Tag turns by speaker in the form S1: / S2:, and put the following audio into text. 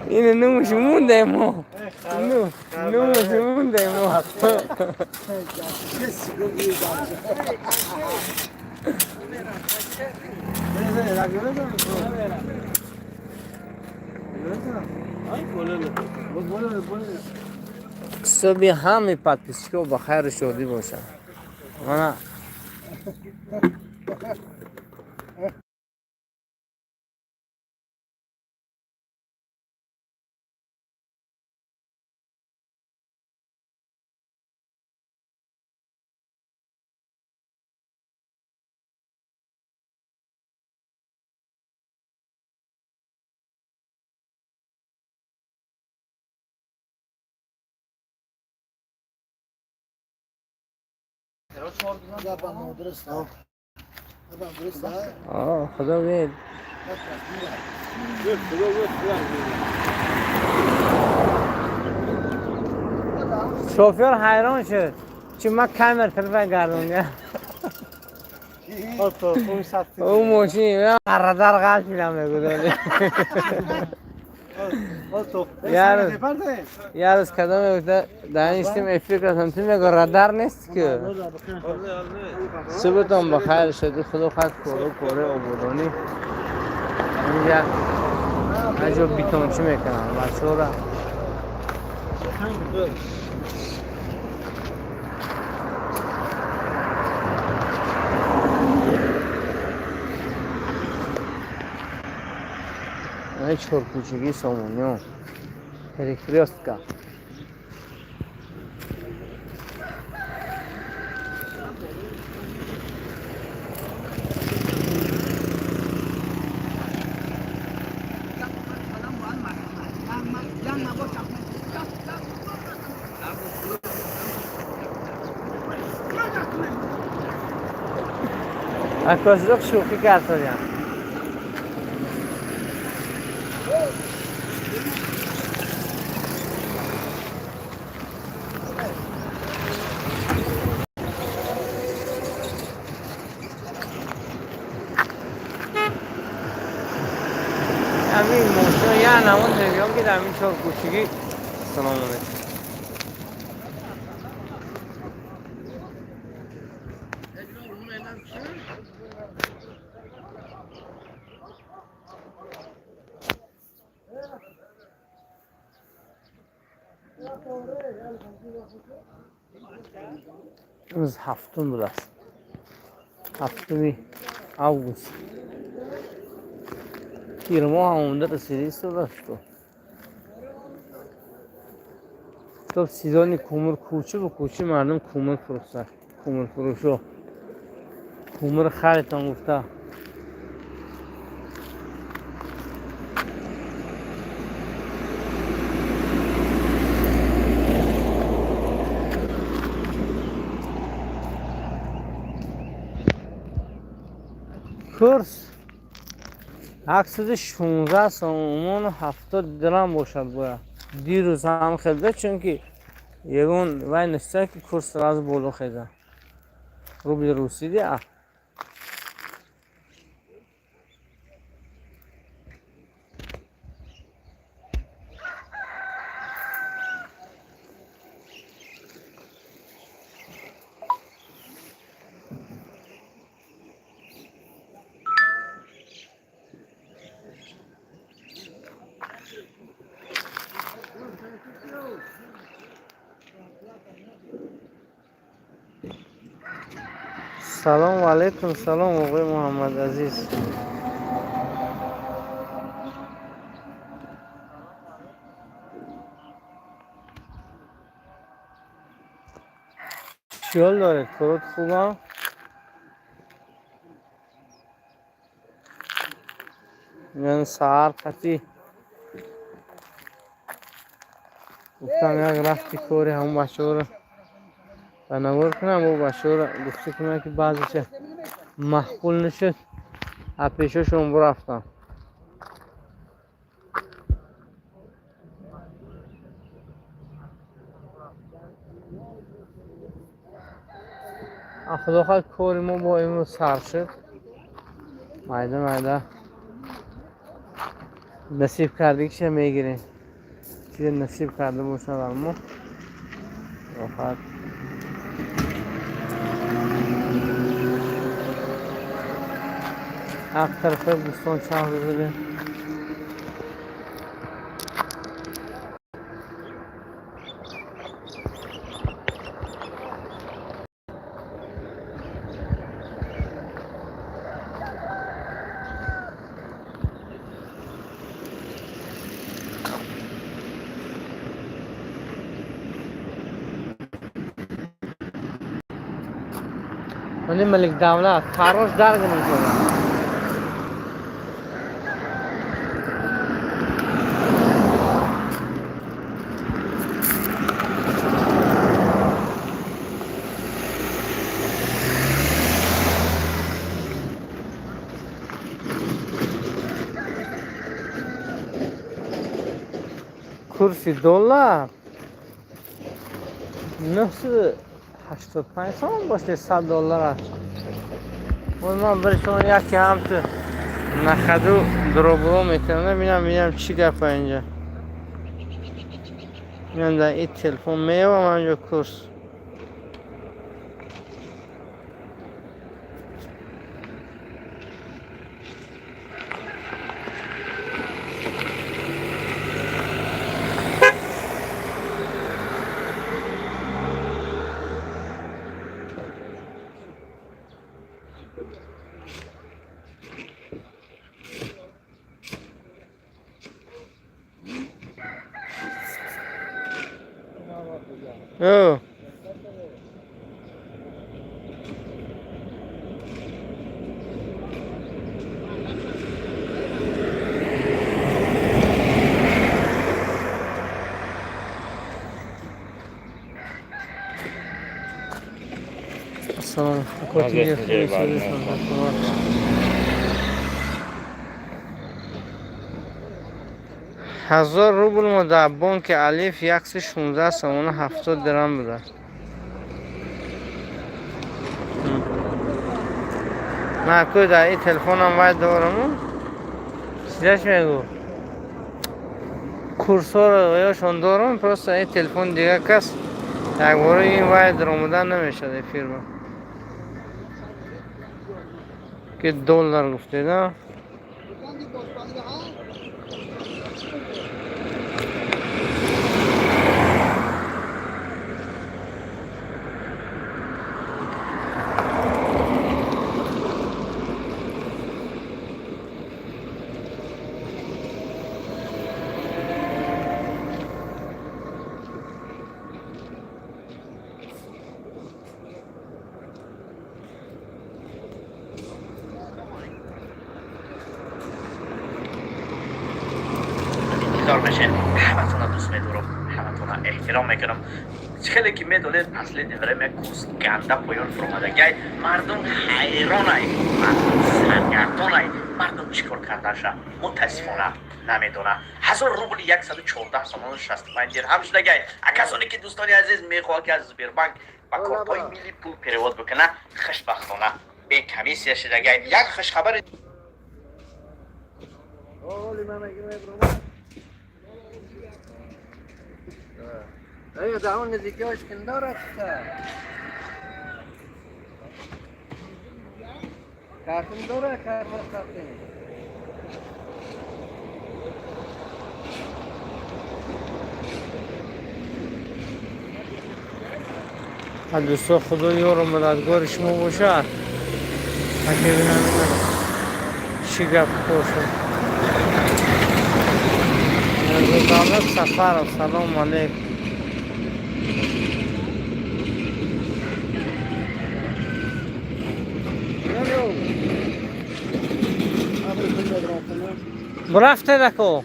S1: اینه نوش مونده ما نوش مونده ما صبح همه پاتیسکو با خیر شادی باشه من خدا وید شوفر حیران شد چی ما کامر طرفه گردونگه اون ماشین قردر قلب میرم بگو یه روز کدام بوده دانشتیم افریقا سمتی میگه رادار نیست که صبحتون بخیر شدی خدا خواهد کوره عبودانی اینجا اینجا بیتونچی میکنم بچه را این چرکوچگی سامونیو پریکریوستکا اکازدok شوخی کرد داریم همین موشو یه نمون نمیام که در این چرکوچگی سلام علیکم روز هفتم بود است هفتمی آگوست تیر ماه آمونده رسیدی است تو سیزانی کومر کوچه به کوچه مردم کومر فروختن کومر فروشو کومر خریدن گفته کورس 816 سومون و 70 درم باشد باید دیروز هم خیلی چون که یگون وای نشته که کورس راز بولو خیده روبل روسی دی سلام علیکم سلام آقای محمد عزیز چیال داره کروت خوبه یعنی سهر قطی گفتم یک رفتی کوری همون بچه رو بنور کنم و بچه رو گفته کنم که بعضیش محقول نشد از پیششون برفتم خدا خواهد کوری ما با امروز سر شد مایده نصیب کردی که میگیریم چیز نصیب کرده باشد اما راحت هفت طرفه بوستان شهر بزنیم. ولی ملک دولت فراش درگ میکنه. کرسی دلار 985 تومن باشه. 100 دلار است. من برای شما یکی هم تو نخدو دروبرو میکنه. ببینم چی گفته اینجا. میام در این تلفن میوم اینجا کورس. او سلام هزار روبل ما در بانک الف 116 تومن 70 درهم بوده. من که در این تلفنم باید دارم چیزش میگو کورسور یاشون دارم پس این تلفن دیگه کس یک باره این باید درآمدن نمیشه در فیرما که دلار گفته نه.
S2: بشه. همتون دوست می‌دارم، همتون احترام میکنم. خیلی که میدونید اصلی دیگرم یک کوست گنده پایان فرمادگی مردم حیرانه، سرگردانه، مردم چیکار کردنشه متاسفانه نمیدونه. 1000 روبل 114 تومان 65 درهم شدگی. کسانی که دوستانی عزیز میخواد که از سبربانک با کارت‌های ملی پول پیرود بکنه خوشبختانه به کمیسیه شدگی. یک خوش خبر
S3: ايوه ده اون نزدیکی ها اشکندار است کارتون داره کار مستقیم
S1: دوستا خدا یار و مددگار شما باشه. اگه ببینم چی گپ باشه از دولت سفر. سلام علیکم. برفته دکو